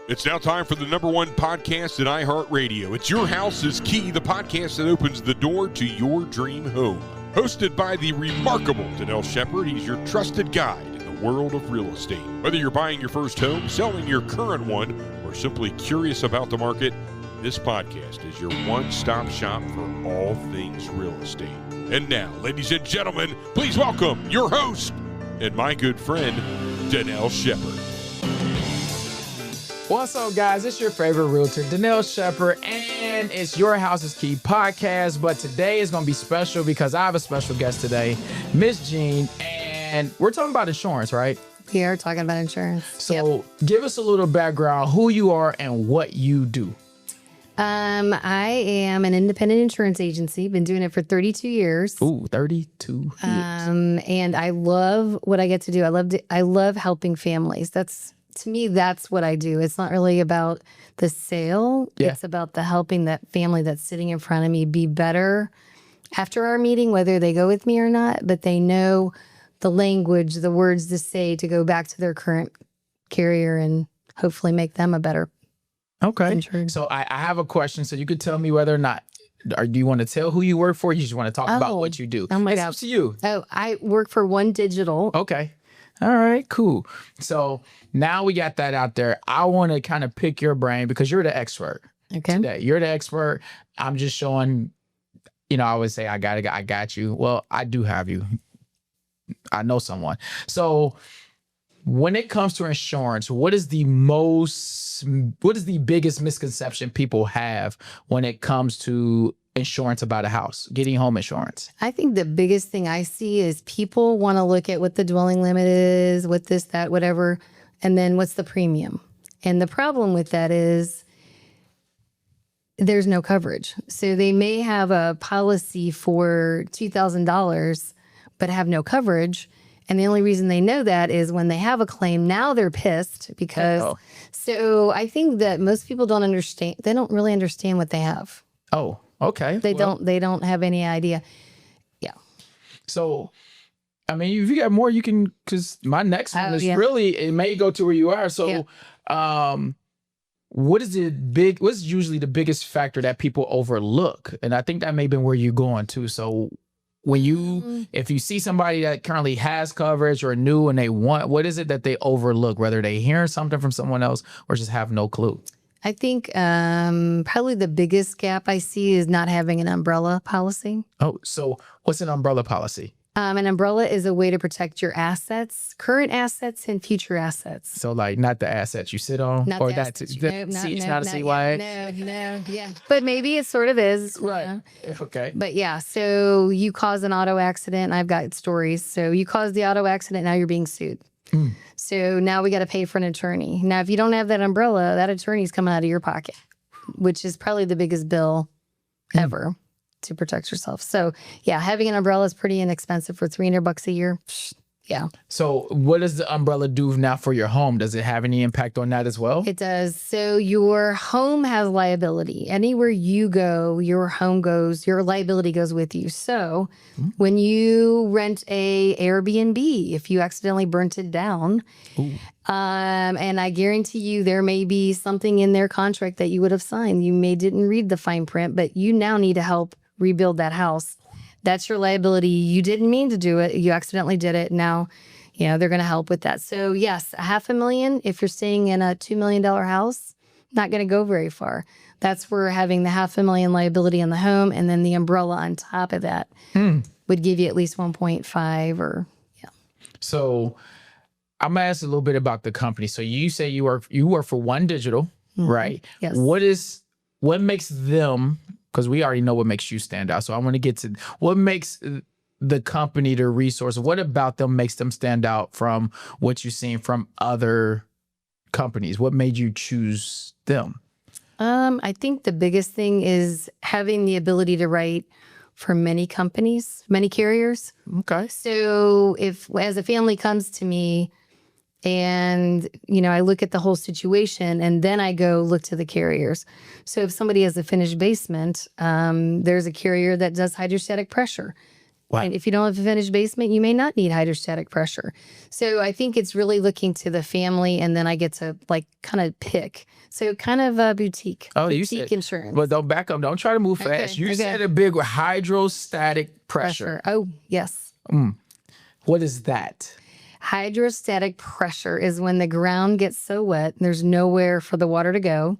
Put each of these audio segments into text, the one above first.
It's now time for the #1 podcast in iHeartRadio. It's Your House is Key, the podcast that opens the door to your dream home. Hosted by the remarkable Dannel Shepard, he's your trusted guide in the world of real estate. Whether you're buying your first home, selling your current one, or simply curious about the market, this podcast is your one-stop shop for all things real estate. And now, ladies and gentlemen, please welcome your host and my good friend, Dannel Shepard. What's up, guys? It's your favorite realtor, Dannel Shepard, and it's Your House is Key podcast. But today is going to be special because I have a special guest today, Miss Jean, and we're talking about insurance, right? We are talking about insurance. So Give us a little background, who you are and what you do. I am an independent insurance agency. Been doing it for 32 years. Ooh, 32 years. And I love what I get to do. I love helping families. To me, that's what I do. It's not really about the sale. Yeah. It's about the helping that family that's sitting in front of me be better after our meeting, whether they go with me or not, but they know the language, the words to say to go back to their current carrier and hopefully make them a better insured. So I have a question. So you could tell me whether or not, or do you want to tell who you work for? Or you just want to talk about what you do? Oh my it's God. up to you. Oh, I work for OneDigital. Okay. All right, cool. So now we got that out there. I want to kind of pick your brain because you're the expert. Okay. Today. You're the expert. I'm just showing, I always say, I got you. Well, I do have you. I know someone. So when it comes to insurance, what is the biggest misconception people have when it comes to insurance about a house, getting home insurance? I think the biggest thing I see is people want to look at what the dwelling limit is, what this, that, whatever, and then what's the premium. And the problem with that is there's no coverage. So they may have a policy for $2,000, but have no coverage. And the only reason they know that is when they have a claim, now they're pissed because, so I think that most people don't understand. They don't really understand what they have. Oh, okay. They don't have any idea. Yeah. So, I mean, if you got more, you can, because my next one is really, it may go to where you are. So, what's usually the biggest factor that people overlook? And I think that may have been where you're going to. So when if you see somebody that currently has coverage or new and they want, what is it that they overlook, whether they hearing something from someone else or just have no clue? I think probably the biggest gap I see is not having an umbrella policy. Oh, so what's an umbrella policy? An umbrella is a way to protect your assets, current assets and future assets. So like not the assets you sit on? Not or the that assets. seat's not a CYA? No, yeah. But maybe it sort of is. Right. Okay. But yeah, so you cause an auto accident. I've got stories. So you caused the auto accident, now you're being sued. So now we got to pay for an attorney. Now, if you don't have that umbrella, that attorney's coming out of your pocket, which is probably the biggest bill ever to protect yourself. So yeah, having an umbrella is pretty inexpensive for $300 a year. Yeah. So what does the umbrella do now for your home? Does it have any impact on that as well? It does. So your home has liability. Anywhere you go, your home goes, your liability goes with you. So when you rent a Airbnb, if you accidentally burnt it down, and I guarantee you there may be something in their contract that you would have signed. You didn't read the fine print, but you now need to help rebuild that house. That's your liability. You didn't mean to do it. You accidentally did it. Now, they're going to help with that. So yes, $500,000, if you're staying in a $2 million house, not going to go very far. That's where having the $500,000 liability on the home and then the umbrella on top of that would give you at least 1.5 or. So I'm going to ask a little bit about the company. So you say you work for OneDigital, right? Yes. What makes them, because we already know what makes you stand out. So I want to get to what makes the company, the resource, what about them makes them stand out from what you've seen from other companies? What made you choose them? I think the biggest thing is having the ability to write for many companies, many carriers. Okay. So if, as a family comes to me and, I look at the whole situation and then I go look to the carriers. So if somebody has a finished basement, there's a carrier that does hydrostatic pressure. Wow. And if you don't have a finished basement, you may not need hydrostatic pressure. So I think it's really looking to the family, and then I get to like kind of pick. So kind of a boutique. Oh, you boutique said insurance. But don't back up. Don't try to move Okay, fast. You okay. said a big hydrostatic pressure. Oh, yes. What is that? Hydrostatic pressure is when the ground gets so wet, and there's nowhere for the water to go.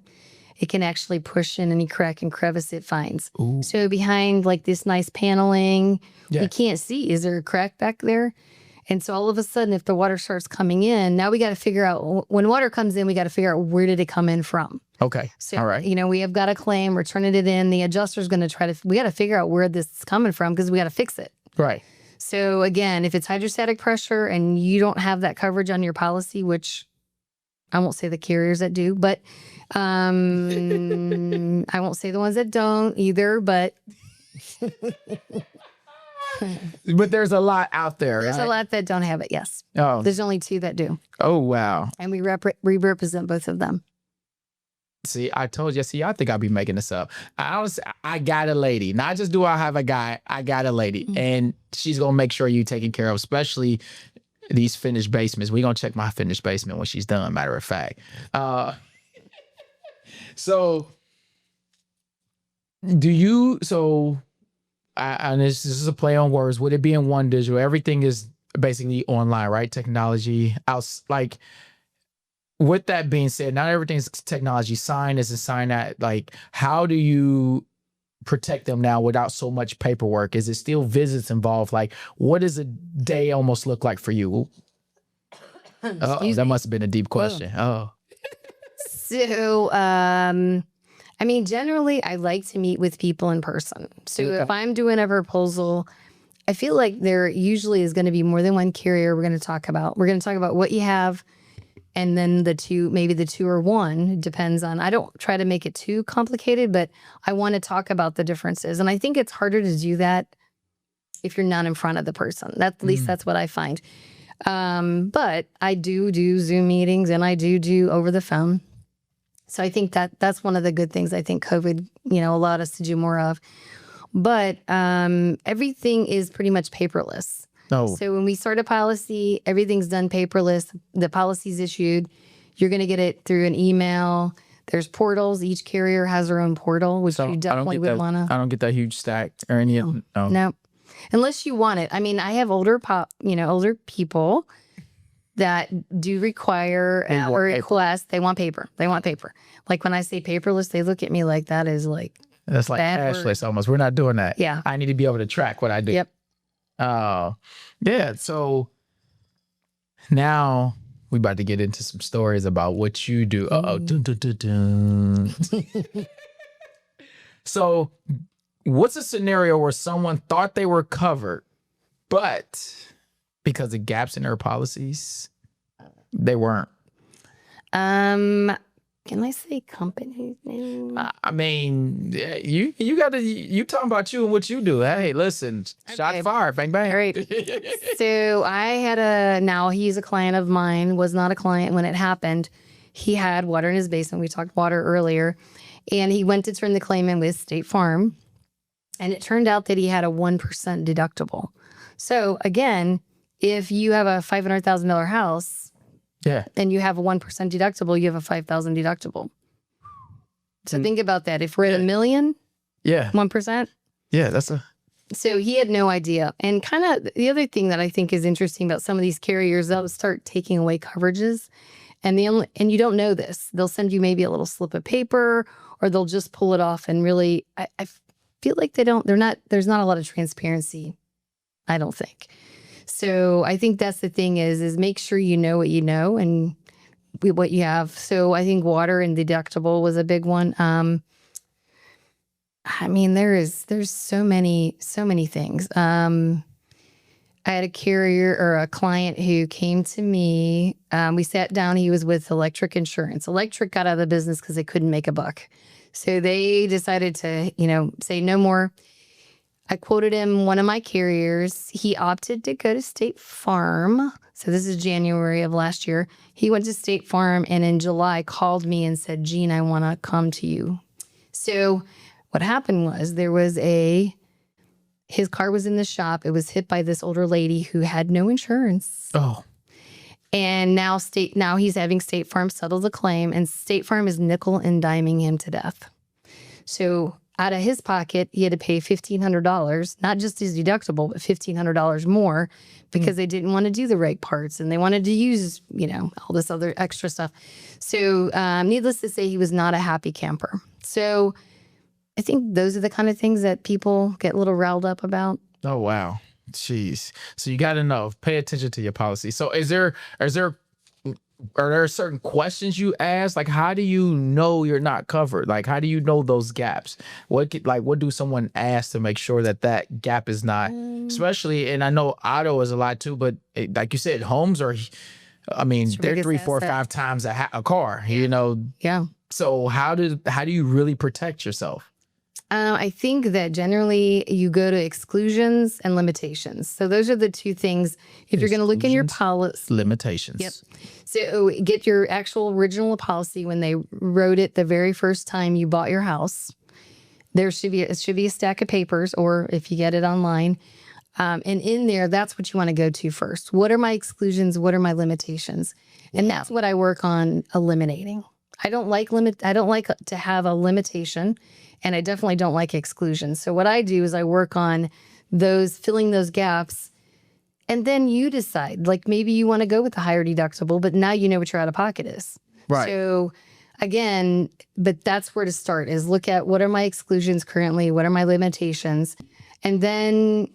It can actually push in any crack and crevice it finds. Ooh. So behind like this nice paneling, Yeah. we can't see, is there a crack back there? And so all of a sudden, if the water starts coming in, now we got to figure out, when water comes in, we got to figure out where did it come in from? Okay. So, All right. you know, we have got a claim, we're turning it in. The adjuster's going to we got to figure out where this is coming from because we got to fix it. Right. So again, if it's hydrostatic pressure and you don't have that coverage on your policy, which I won't say the carriers that do, but I won't say the ones that don't either, but But there's a lot out there. there's right? a lot that don't have it. Yes. Oh. There's only 2 that do. Oh, wow. And we represent both of them. See, I told you. See, I think I'll be making this up. I got a lady. Not just do I have a guy, I got a lady. And she's going to make sure you taken care of, especially these finished basements. We're going to check my finished basement when she's done, matter of fact. So, and this is a play on words. Would it be in OneDigital? Everything is basically online, right? Technology. With that being said, not everything's technology. Sign is a sign that, like, how do you protect them now without so much paperwork? Is it still visits involved? Like, what does a day almost look like for you? Oh, that must have been a deep question. Oh. So, I mean, generally, I like to meet with people in person. So if I'm doing a proposal, I feel like there usually is going to be more than one carrier we're going to talk about. We're going to talk about what you have, and then maybe the 2 or 1. It depends on, I don't try to make it too complicated, but I want to talk about the differences. And I think it's harder to do that if you're not in front of the person. At least that's what I find. But I do Zoom meetings, and I do over the phone. So I think that's one of the good things I think COVID, allowed us to do more of. But everything is pretty much paperless. No. So when we start a policy, everything's done paperless. The policy's issued. You're going to get it through an email. There's portals. Each carrier has their own portal, which you definitely wouldn't want to. I don't get that huge stack or any of no. No. Unless you want it. I mean, I have older people that do require or request. They want paper. Like when I say paperless, they look at me like that is like. That's like cashless almost. We're not doing that. Yeah. I need to be able to track what I do. Yep. Oh, yeah. So now we about to get into some stories about what you do. Dun, dun, dun, dun. So what's a scenario where someone thought they were covered, but because of gaps in their policies, they weren't? Can I say company name? I mean, you talking about you and what you do. Hey, listen, shot fired, bang, bang. All right. So I had now he's a client of mine, was not a client when it happened. He had water in his basement. We talked water earlier. And he went to turn the claim in with State Farm. And it turned out that he had a 1% deductible. So again, if you have a $500,000 house, yeah, and you have a 1% deductible, you have a $5,000 deductible. So think about that. If we're at $1 million, 1%. Yeah, So he had no idea. And kind of the other thing that I think is interesting about some of these carriers, they'll start taking away coverages. And you don't know this. They'll send you maybe a little slip of paper, or they'll just pull it off. And really, I feel like there's not a lot of transparency, I don't think. So I think that's the thing is make sure you know what you know and what you have. So I think water and deductible was a big one. I mean, there's so many things. I had a carrier or a client who came to me. We sat down. He was with Electric Insurance. Electric got out of the business because they couldn't make a buck. So they decided to, say no more. I quoted him one of my carriers. He opted to go to State Farm. So this is January of last year. He went to State Farm and in July called me and said, Jean, I want to come to you. So what happened was there was a His car was in the shop. It was hit by this older lady who had no insurance. Oh, And now he's having State Farm settle the claim, and State Farm is nickel and diming him to death. So out of his pocket, he had to pay $1,500, not just his deductible, but $1,500 more because they didn't want to do the reg parts and they wanted to use, all this other extra stuff. So needless to say, he was not a happy camper. So I think those are the kind of things that people get a little riled up about. oh, wow. Jeez. So you got to know, pay attention to your policy. So are there certain questions you ask? Like, how do you know you're not covered? Like, how do you know those gaps? What do someone ask to make sure that gap is not, especially, and I know auto is a lot too, but like you said, homes are, they're 3, 4, 5 times a car, Yeah. So how do you really protect yourself? I think that generally you go to exclusions and limitations. So those are the two things. If you're going to look in your policy. Limitations. Yep. So get your actual original policy when they wrote it the very first time you bought your house. It should be a stack of papers, or if you get it online. And in there, that's what you want to go to first. What are my exclusions? What are my limitations? And that's what I work on eliminating. I don't like to have a limitation. And I definitely don't like exclusions. So what I do is I work on filling those gaps. And then you decide, like maybe you want to go with the higher deductible, but now you know what your out of pocket is. Right. So again, but that's where to start is look at what are my exclusions currently? What are my limitations? And then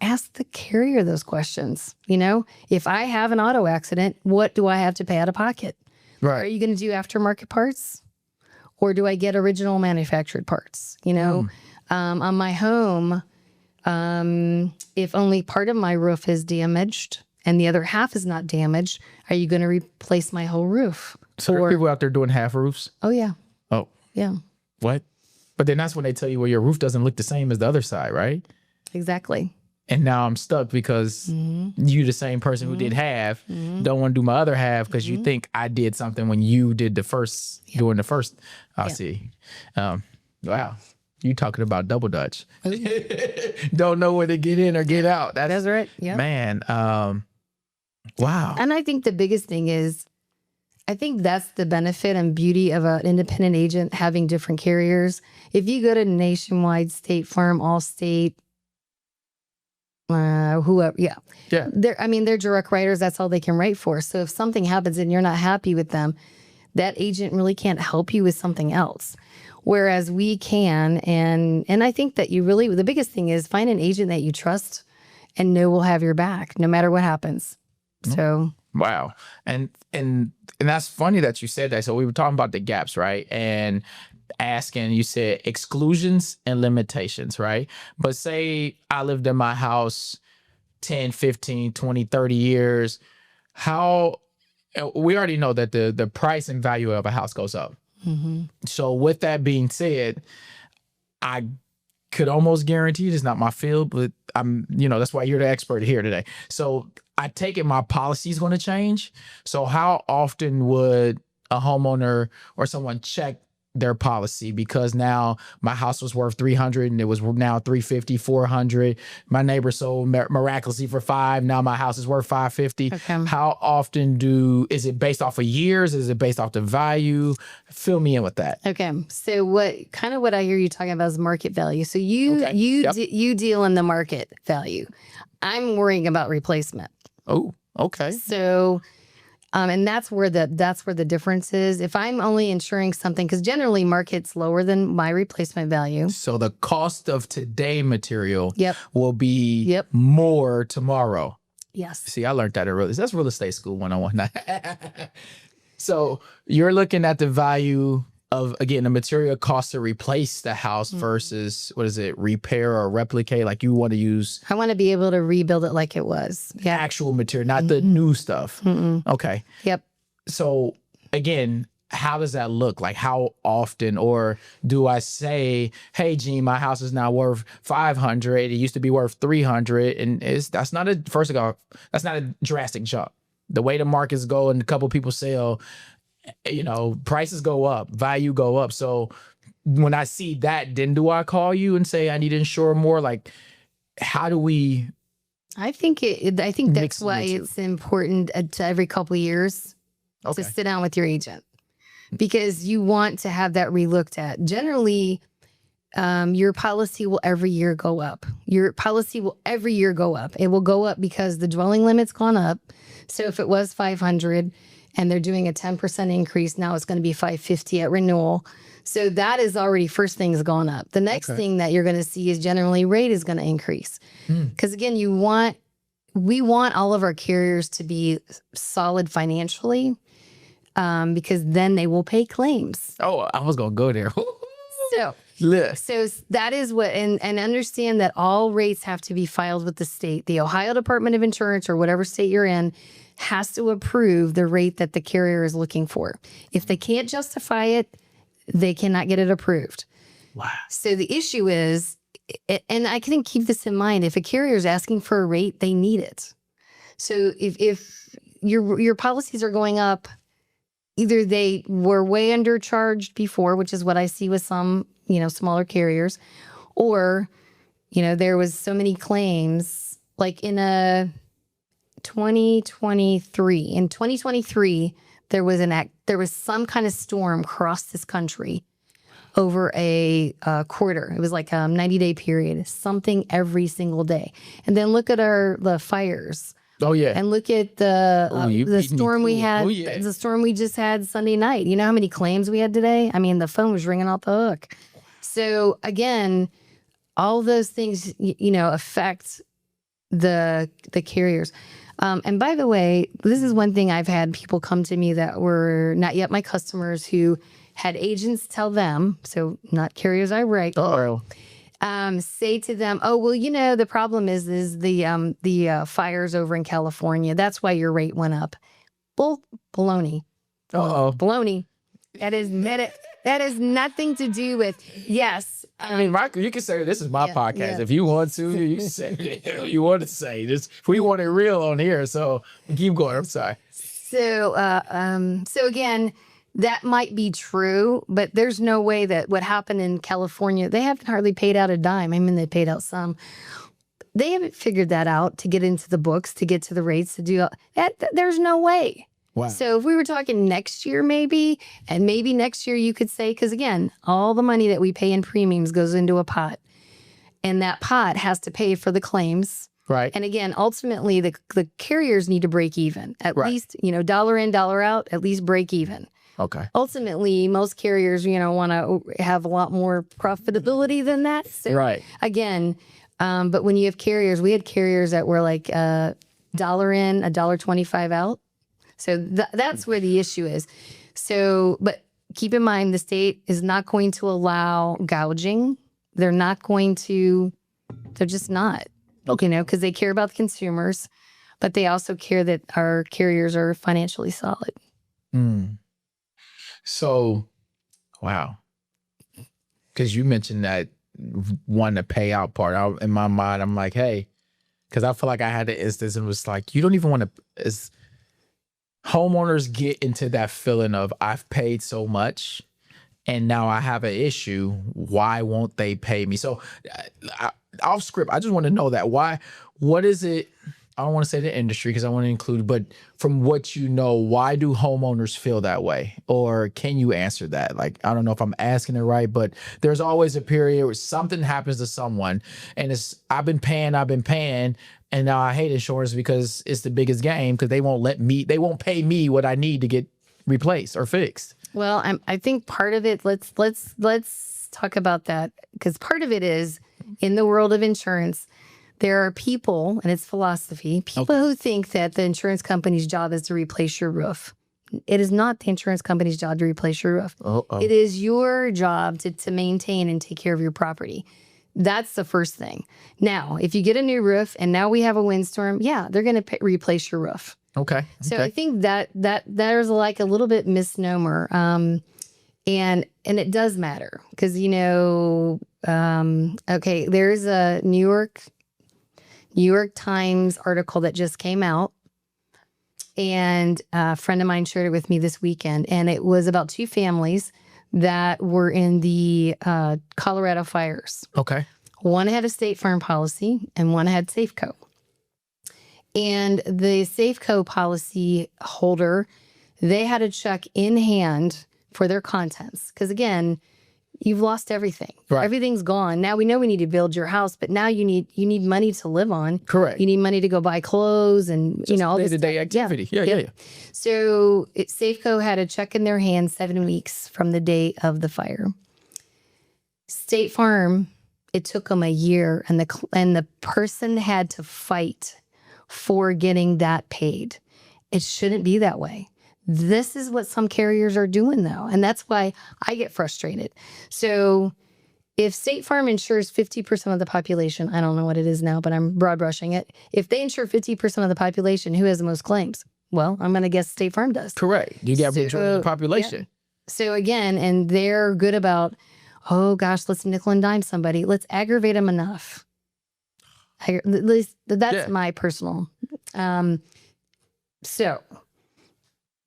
ask the carrier those questions. If I have an auto accident, what do I have to pay out of pocket? Right. Are you going to do aftermarket parts? Or do I get original manufactured parts? On my home, if only part of my roof is damaged and the other half is not damaged, are you going to replace my whole roof? So there are people out there doing half roofs? Oh, yeah. Oh. Yeah. What? But then that's when they tell you, well, your roof doesn't look the same as the other side, right? Exactly. And now I'm stuck because you, the same person who did half, don't want to do my other half because you think I did something when you did the first, doing the first. I see. Wow. You talking about double Dutch. Don't know where to get in or get out. That's right. Yeah. Man. Wow. And I think the biggest thing is, I think that's the benefit and beauty of an independent agent having different carriers. If you go to Nationwide, State Farm, Allstate, whoever, yeah. They're direct writers. That's all they can write for. So if something happens and you're not happy with them, that agent really can't help you with something else. Whereas we can, and I think that the biggest thing is find an agent that you trust and know will have your back no matter what happens. So. Wow. And that's funny that you said that. So we were talking about the gaps, right? And asking, you said exclusions and limitations, right? But say I lived in my house 10, 15, 20, 30 years. We already know that the price and value of a house goes up. Mm-hmm. So with that being said, I could almost guarantee it's not my field, but that's why you're the expert here today. So I take it my policy is going to change. So how often would a homeowner or someone check their policy? Because now my house was worth 300 and it was now 350, 400. My neighbor sold miraculously for 5. Now my house is worth 550. Okay. How often is it based off of years? Is it based off the value? Fill me in with that. Okay. So what I hear you talking about is market value. So you deal in the market value. I'm worrying about replacement. Oh, okay. So and that's where the difference is. If I'm only insuring something, because generally market's lower than my replacement value. So the cost of today material will be more tomorrow. Yes. See, I learned that that's real estate school 101. So you're looking at the value of, again, the material cost to replace the house versus, repair or replicate? Like you want to use... I want to be able to rebuild it like it was. Yeah. Actual material, not the new stuff. Okay. Yep. So again, how does that look? Like how often? Or do I say, hey, Jean, my house is now worth 500. It used to be worth 300. And that's not a drastic jump. The way the markets go and a couple people sell, prices go up, value go up. So when I see that, then do I call you and say I need to insure more? Like, how do we? I think that's Mix why the two. it's important to every couple of years Okay. to sit down with your agent, because you want to have that relooked at. Generally, your policy will every year go up. Your policy will every year go up. It will go up because the dwelling limit's gone up. So if it was 500 and they're doing a 10% increase, now it's going to be 550 at renewal. So that is already, first thing has gone up. The next thing that you're going to see is generally rate is going to increase. Because again, we want all of our carriers to be solid financially, because then they will pay claims. Oh, I was gonna go there. So that is what, and understand that all rates have to be filed with the state. The Ohio Department of Insurance, or whatever state you're in, has to approve the rate that the carrier is looking for. If they can't justify it, they cannot get it approved. Wow. So the issue is, and I can keep this in mind, if a carrier is asking for a rate, they need it. So if your policies are going up, either they were way undercharged before, which is what I see with some, smaller carriers, or, there was so many claims, like in 2023. In 2023, there was some kind of storm across this country over a quarter. It was like a 90-day period, something every single day. And then look at the fires. Oh yeah. And look at the storm we had, the storm we just had Sunday night. You know how many claims we had today? I mean, the phone was ringing off the hook. So again, all those things, affect the carriers. And by the way, this is one thing I've had people come to me that were not yet my customers, who had agents tell them, so not carriers I write, say to them, oh, well, the problem is the fires over in California. That's why your rate went up. Baloney. Baloney. That is nothing to do with, yes. I mean, Michael, you can say this is my podcast. Yeah. If you want to, you can say whatever you want to say. We want it real on here, so keep going. I'm sorry. So again, that might be true, but there's no way that what happened in California, they haven't hardly paid out a dime. I mean, they paid out some. They haven't figured that out to get into the books, to get to the rates, to do that. There's no way. Wow. So if we were talking next year, maybe next year you could say, because again, all the money that we pay in premiums goes into a pot, and that pot has to pay for the claims. Right. And again, ultimately, the carriers need to break even. At least, dollar in, dollar out, at least break even. Okay. Ultimately, most carriers, want to have a lot more profitability than that. So, right. Again, but when you have carriers, we had carriers that were like $1 in, $1.25 out. So that's where the issue is. So, but keep in mind, the state is not going to allow gouging. They're just not. Okay. Because they care about the consumers, but they also care that our carriers are financially solid. So, wow. Because you mentioned that one, the payout part. In my mind, I'm like, hey, because I feel like I had an instance and was like, you don't even want to, as homeowners get into that feeling of, I've paid so much and now I have an issue. Why won't they pay me? So off script, I just want to know that. What is it? I don't want to say the industry because I want to include, but from what you know, why do homeowners feel that way? Or can you answer that? Like, I don't know if I'm asking it right, but there's always a period where something happens to someone and I've been paying, and now I hate insurance because it's the biggest game, because they won't pay me what I need to get replaced or fixed. Well, I think part of it, let's talk about that, because part of it is, in the world of insurance, there are people, and it's philosophy, who think that the insurance company's job is to replace your roof. It is not the insurance company's job to replace your roof. It is your job to maintain and take care of your property. That's the first thing. Now, if you get a new roof and now we have a windstorm, they're going to replace your roof. Okay. So I think that there's like a little bit misnomer. And it does matter because, there's a New York Times article that just came out, and a friend of mine shared it with me this weekend, and it was about two families that were in the Colorado fires. Okay. One had a State Farm policy and one had Safeco. And the Safeco policy holder, they had a check in hand for their contents. Because again, you've lost everything. Right. Everything's gone. Now we know we need to build your house, but now you need money to live on. Correct. You need money to go buy clothes and all this day-to-day activity. Yeah. So Safeco had a check in their hand 7 weeks from the day of the fire. State Farm, it took them a year, and the person had to fight for getting that paid. It shouldn't be that way. This is what some carriers are doing, though, and that's why I get frustrated. So if State Farm insures 50% of the population, I don't know what it is now, but I'm broad brushing it. If they insure 50% of the population, who has the most claims? Well, I'm going to guess State Farm does. Correct. You got majority of the population. Yeah. So again, and they're good about, oh gosh, let's nickel and dime somebody. Let's aggravate them enough. At least that's my personal. So,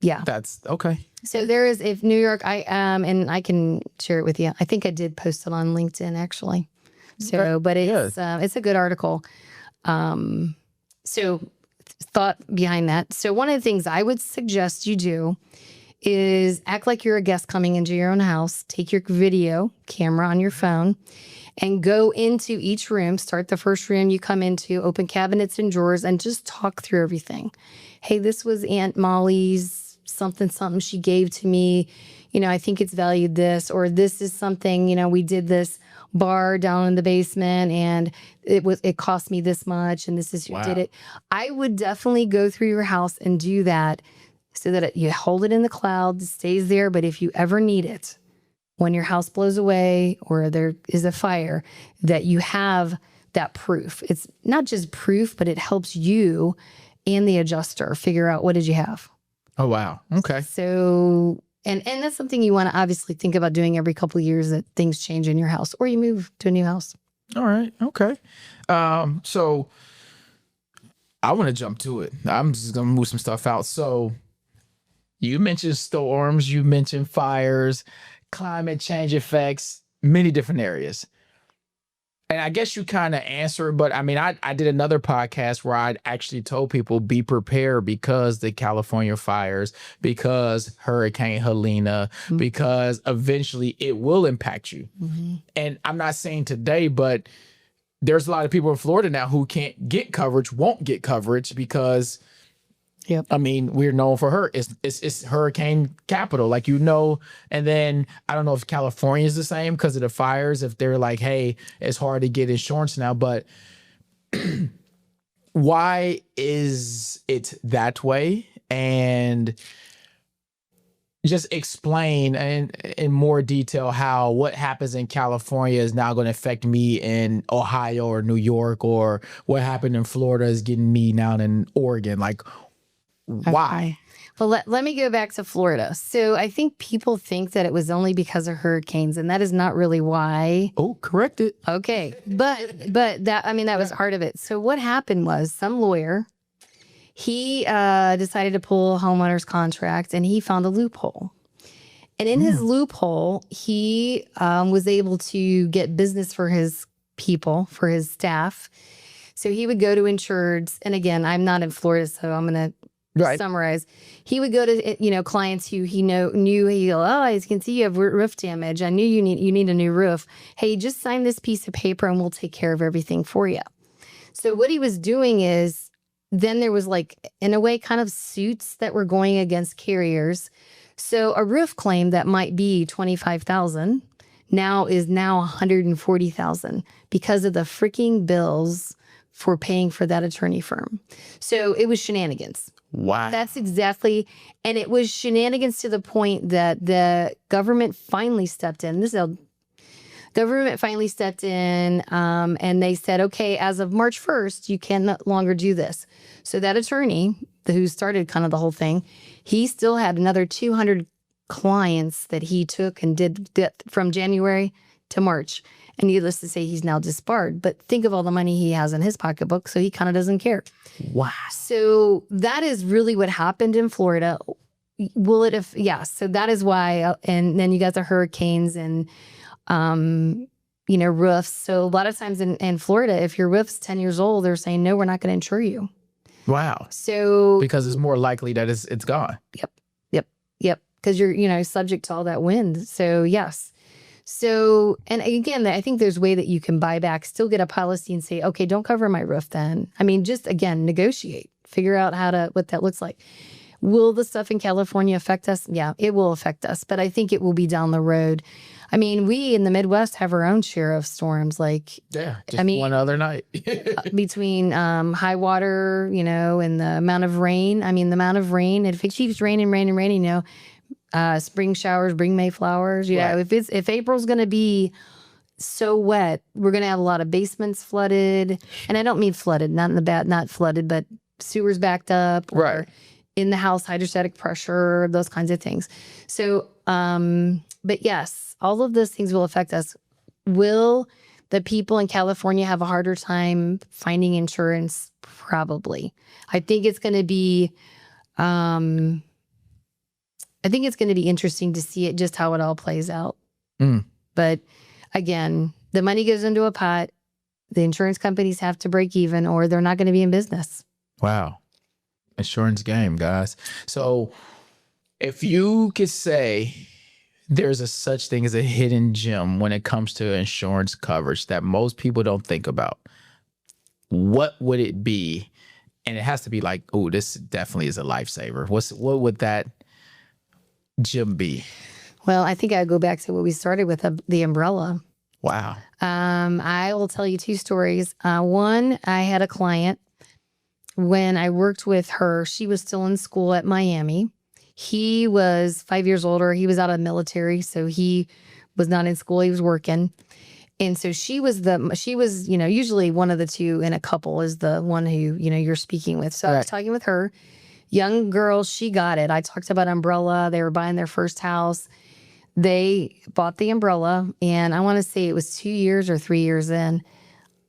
yeah. That's okay. So there is, if New York, and I can share it with you. I think I did post it on LinkedIn actually. So, but it's a good article. So thought behind that. So one of the things I would suggest you do is act like you're a guest coming into your own house. Take your video camera on your phone and go into each room. Start the first room you come into, open cabinets and drawers, and just talk through everything. Hey, this was Aunt Molly's something she gave to me. I think it's valued this, or this is something, we did this bar down in the basement and it cost me this much, and this is who did it. I would definitely go through your house and do that so that you hold it in the cloud, it stays there. But if you ever need it, when your house blows away or there is a fire, that you have that proof. It's not just proof, but it helps you and the adjuster figure out, what did you have? Oh, wow. Okay. So, and that's something you want to obviously think about doing every couple of years, that things change in your house or you move to a new house. All right. Okay. So I want to jump to it. I'm just going to move some stuff out. So you mentioned storms, you mentioned fires, climate change effects, many different areas. And I guess you kind of answered, but I mean, I did another podcast where I actually told people be prepared because the California fires, because Hurricane Helena, because eventually it will impact you. And I'm not saying today, but there's a lot of people in Florida now who can't get coverage, won't get coverage because I mean, we're known for it's hurricane capital, and then I don't know if California is the same because of the fires, if they're like, hey, it's hard to get insurance now, but why is it that way? And just explain in more detail how what happens in California is now going to affect me in Ohio or New York, or what happened in Florida is getting me now in Oregon. Why? Well, let me go back to Florida. So I think people think that it was only because of hurricanes, and that is not really why. Oh, correct it. Okay. But that was part of it. So what happened was some lawyer, he decided to pull a homeowner's contract, and he found a loophole. And in his loophole, he was able to get business for his people, for his staff. So he would go to insureds. And again, I'm not in Florida, so I'm going to summarize. He would go to clients who he knew. I can see you have roof damage. I knew you need a new roof. Hey, just sign this piece of paper and we'll take care of everything for you. So what he was doing is, then there was in a way kind of suits that were going against carriers. So a roof claim that might be $25,000 now is $140,000 because of the freaking bills for paying for that attorney firm. So it was shenanigans. Wow. That's exactly. And it was shenanigans to the point that the government finally stepped in. Government finally stepped in and they said, okay, as of March 1st, you can no longer do this. So that attorney who started kind of the whole thing, he still had another 200 clients that he took and did from January to March. And needless to say, he's now disbarred. But think of all the money he has in his pocketbook, so he kind of doesn't care. Wow. So that is really what happened in Florida. So that is why. And then you got the hurricanes and roofs. So a lot of times in Florida, if your roof's 10 years old, they're saying, no, we're not going to insure you. Wow. So because it's more likely that it's gone. Yep. Because you're, subject to all that wind. So yes. So, and again, I think there's a way that you can buy back, still get a policy and say, okay, don't cover my roof then. I mean, just again, negotiate, figure out what that looks like. Will the stuff in California affect us? Yeah, it will affect us, but I think it will be down the road. I mean, we in the Midwest have our own share of storms. One other night. Between high water, and the amount of rain. I mean, the amount of rain, if it keeps raining, spring showers bring May flowers. Right. If April's going to be so wet, we're going to have a lot of basements flooded. And I don't mean flooded, not flooded, but sewers backed up. Or right. In the house, hydrostatic pressure, those kinds of things. So, but yes, all of those things will affect us. Will the people in California have a harder time finding insurance? Probably. I think it's going to be, interesting to see it, just how it all plays out. But again, the money goes into a pot. The insurance companies have to break even or they're not going to be in business. Wow. Insurance game, guys. So if you could say there's a such thing as a hidden gem when it comes to insurance coverage that most people don't think about, what would it be? And it has to be like, oh, this definitely is a lifesaver. What would that gem be? Well, I think I'd go back to what we started with, the umbrella. Wow. I will tell you two stories. One, I had a client. When I worked with her, she was still in school at Miami. He was 5 years older. He was out of the military, so he was not in school. He was working. And so she was, usually one of the two in a couple is the one who, you're speaking with. So I was talking with her. Young girl, she got it. I talked about umbrella. They were buying their first house. They bought the umbrella, and I want to say it was 2 years or 3 years in.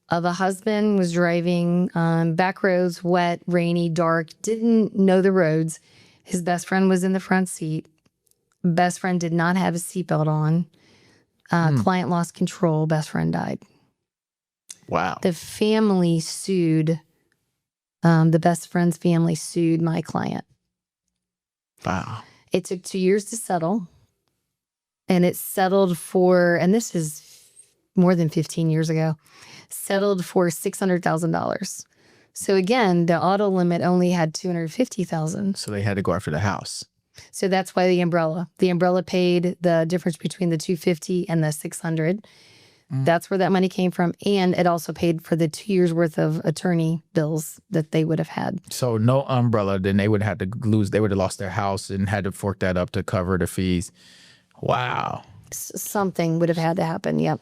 The husband was driving back roads, wet, rainy, dark, didn't know the roads. His best friend was in the front seat. Best friend did not have his seatbelt on. Client lost control. Best friend died. Wow. The family sued. The best friend's family sued my client. Wow. It took 2 years to settle. And it settled for, and this is more than 15 years ago, settled for $600,000. So again, the auto limit only had $250,000. So they had to go after the house. So that's why the umbrella paid the difference between the $250 and the $600. That's where that money came from. And it also paid for the 2 years worth of attorney bills that they would have had. So no umbrella, then they would have lost their house and had to fork that up to cover the fees. Wow. Something would have had to happen. Yep.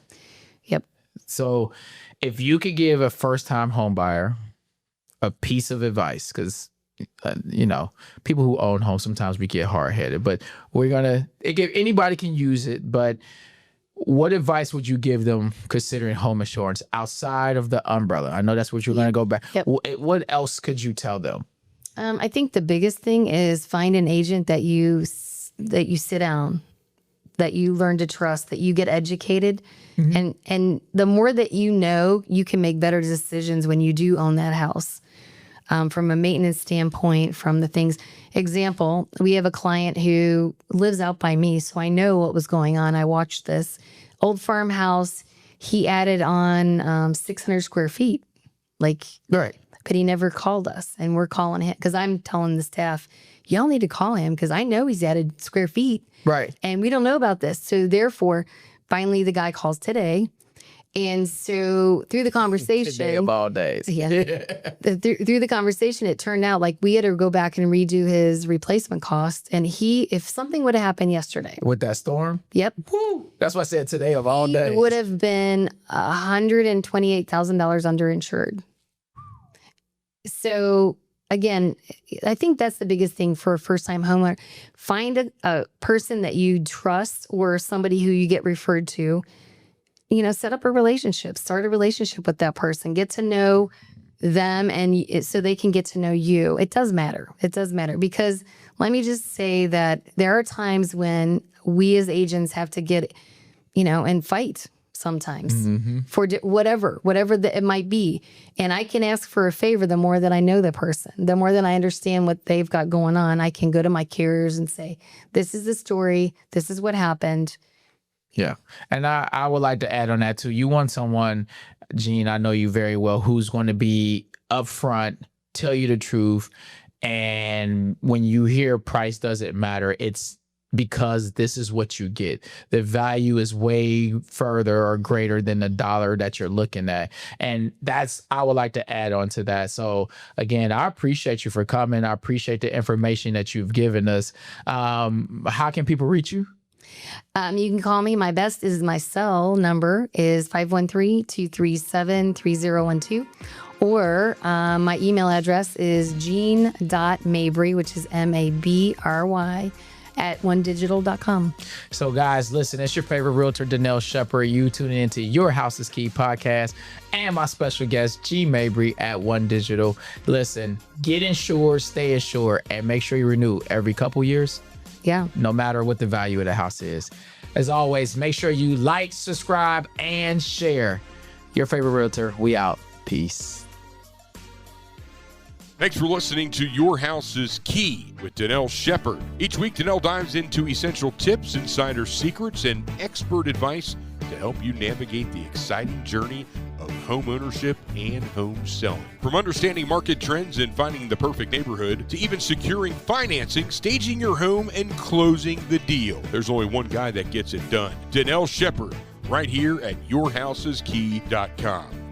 So if you could give a first-time home buyer a piece of advice, because, people who own homes, sometimes we get hard-headed, but anybody can use it, but what advice would you give them considering home insurance outside of the umbrella? I know that's what you're going to go back. Yep. What else could you tell them? I think the biggest thing is find an agent that you sit down, that you learn to trust, that you get educated. And the more that you can make better decisions when you do own that house. From a maintenance standpoint, from the things. Example, we have a client who lives out by me, so I know what was going on. I watched this old farmhouse. He added on 600 square feet. Right. But he never called us, and we're calling him because I'm telling the staff, y'all need to call him because I know he's added square feet. Right. And we don't know about this. So therefore, finally the guy calls today. And so through the conversation, Today of all days. Yeah. Through the conversation, it turned out like we had to go back and redo his replacement cost. And if something would have happened yesterday. With that storm? Yep. Woo. That's why I said today of all days. It would have been $128,000 underinsured. So again, I think that's the biggest thing for a first-time homeowner. Find a person that you trust or somebody who you get referred to. Set up a relationship, start a relationship with that person, get to know them so they can get to know you. It does matter. It does matter because let me just say that there are times when we as agents have to get, and fight sometimes for whatever that it might be. And I can ask for a favor the more that I know the person, the more that I understand what they've got going on. I can go to my carriers and say, this is the story. This is what happened. Yeah. And I would like to add on that too. You want someone, Jean, I know you very well, who's going to be upfront, tell you the truth. And when you hear price doesn't matter, it's because this is what you get. The value is way further or greater than the dollar that you're looking at. And I would like to add on to that. So again, I appreciate you for coming. I appreciate the information that you've given us. How can people reach you? You can call me. My cell number is 513-237-3012. Or my email address is jean.mabry, which is Mabry, at onedigital.com. So guys, listen, it's your favorite realtor, Dannel Shepard. You tuning into Your House is Key podcast and my special guest, Jean Mabry at OneDigital. Listen, get insured, stay insured, and make sure you renew every couple years. Yeah. No matter what the value of the house is. As always, make sure you like, subscribe, and share. Your favorite realtor, we out. Peace. Thanks for listening to Your House is Key with Dannel Shepard. Each week, Dannel dives into essential tips, insider secrets, and expert advice to help you navigate the exciting journey of home ownership and home selling. From understanding market trends and finding the perfect neighborhood to even securing financing, staging your home, and closing the deal, there's only one guy that gets it done. Dannel Shepard, right here at yourhouseskey.com.